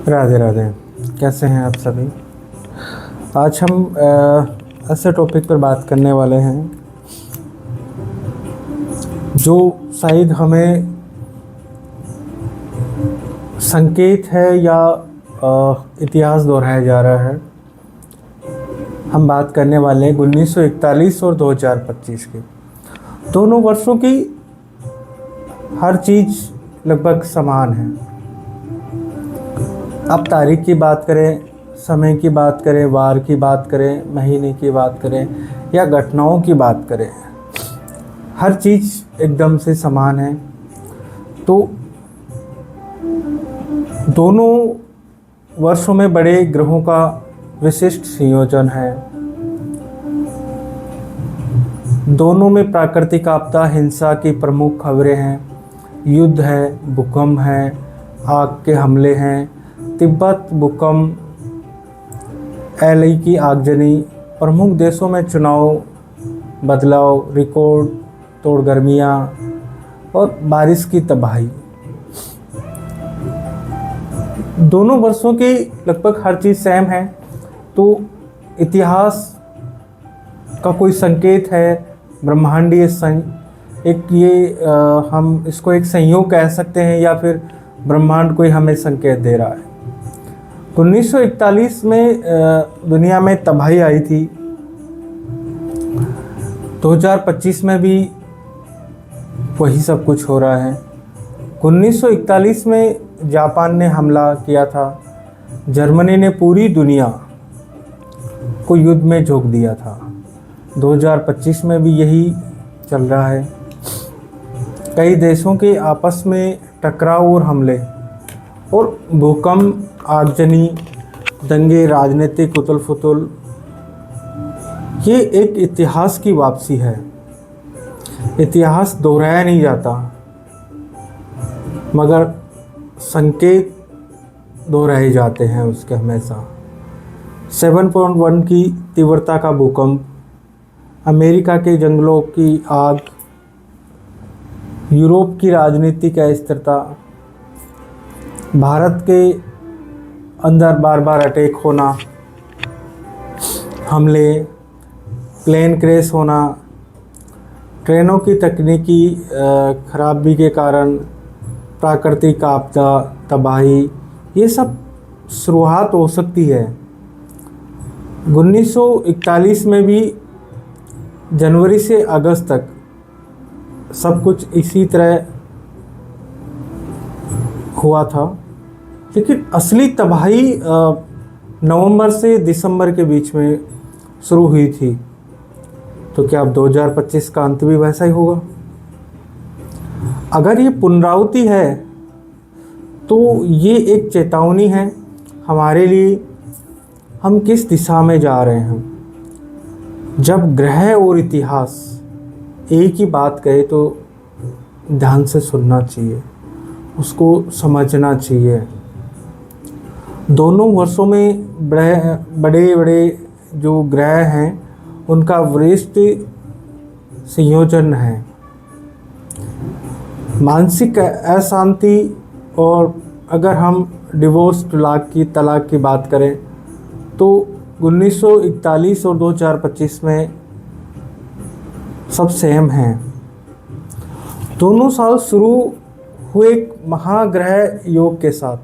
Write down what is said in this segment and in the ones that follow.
राधे राधे। कैसे हैं आप सभी। आज हम ऐसे टॉपिक पर बात करने वाले हैं जो शायद हमें संकेत है या इतिहास दोहराया जा रहा है। हम बात करने वाले हैं 1941 और 2025 की। दोनों वर्षों की हर चीज़ लगभग समान है। अब तारीख की बात करें, समय की बात करें, वार की बात करें, महीने की बात करें या घटनाओं की बात करें, हर चीज़ एकदम से समान है। तो दोनों वर्षों में बड़े ग्रहों का विशिष्ट संयोजन है। दोनों में प्राकृतिक आपदा, हिंसा की प्रमुख खबरें हैं। युद्ध है, भूकंप है, आग के हमले हैं, तिब्बत भूकंप, एलई की आगजनी, प्रमुख देशों में चुनाव, बदलाव, रिकॉर्ड तोड़ गर्मियाँ और बारिश की तबाही। दोनों वर्षों की लगभग हर चीज़ सेम है। तो इतिहास का कोई संकेत है, ब्रह्मांडीय हम इसको एक संयोग कह सकते हैं या फिर ब्रह्मांड कोई हमें संकेत दे रहा है। 1941 में दुनिया में तबाही आई थी। 2025 में भी वही सब कुछ हो रहा है। 1941 में जापान ने हमला किया था। जर्मनी ने पूरी दुनिया को युद्ध में झोंक दिया था। 2025 में भी यही चल रहा है। कई देशों के आपस में टकराव और हमले और भूकंप, आगजनी, दंगे, राजनीतिक उथल पुथल, ये एक इतिहास की वापसी है। इतिहास दोहराया नहीं जाता मगर संकेत दोहराए जाते हैं उसके हमेशा। 7.1 की तीव्रता का भूकंप, अमेरिका के जंगलों की आग, यूरोप की राजनीतिक अस्थिरता, भारत के अंदर बार बार अटैक होना, हमले, प्लेन क्रैश होना, ट्रेनों की तकनीकी खराबी के कारण प्राकृतिक आपदा, तबाही, ये सब शुरुआत हो सकती है। 1941 में भी जनवरी से अगस्त तक सब कुछ इसी तरह हुआ था, लेकिन असली तबाही नवंबर से दिसंबर के बीच में शुरू हुई थी। तो क्या अब 2025 का अंत भी वैसा ही होगा? अगर ये पुनरावृत्ति है तो ये एक चेतावनी है हमारे लिए, हम किस दिशा में जा रहे हैं। जब ग्रह और इतिहास एक ही बात कहे तो ध्यान से सुनना चाहिए, उसको समझना चाहिए। दोनों वर्षों में बड़े बड़े जो ग्रह हैं उनका वरिष्ठ संयोजन है। मानसिक अशांति, और अगर हम डिवोर्स तलाक की बात करें तो 1941 और 2025 में सब सेम हैं। दोनों साल शुरू हुए एक महाग्रह योग के साथ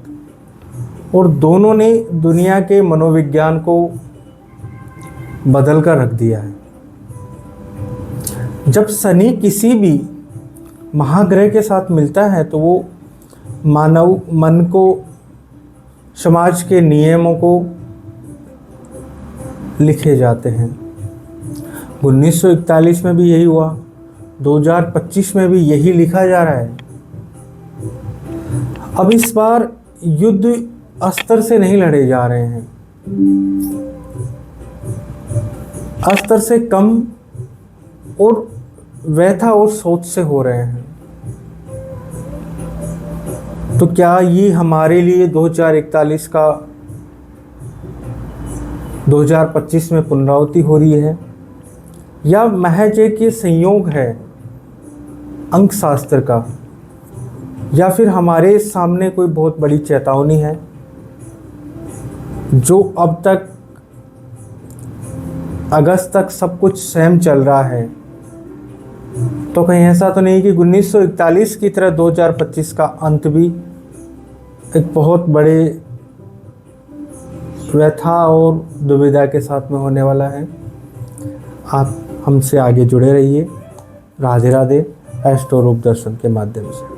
और दोनों ने दुनिया के मनोविज्ञान को बदल कर रख दिया है। जब शनि किसी भी महाग्रह के साथ मिलता है तो वो मानव मन को, समाज के नियमों को लिखे जाते हैं। 1941 में भी यही हुआ, 2025 में भी यही लिखा जा रहा है। अब इस बार युद्ध अस्त्र से नहीं लड़े जा रहे हैं, अस्त्र से कम और व्यथा और सोच से हो रहे हैं। तो क्या ये हमारे लिए 2041 का 2025 में पुनरावृत्ति हो रही है या महज एक ये संयोग है अंक शास्त्र का, या फिर हमारे सामने कोई बहुत बड़ी चेतावनी है जो अब तक अगस्त तक सब कुछ सेम चल रहा है, तो कहीं ऐसा तो नहीं कि 1941 की तरह 2025 का अंत भी एक बहुत बड़े व्यथा और दुविधा के साथ में होने वाला है। आप हमसे आगे जुड़े रहिए। राधे राधे। एस्ट्रो रूप दर्शन के माध्यम से।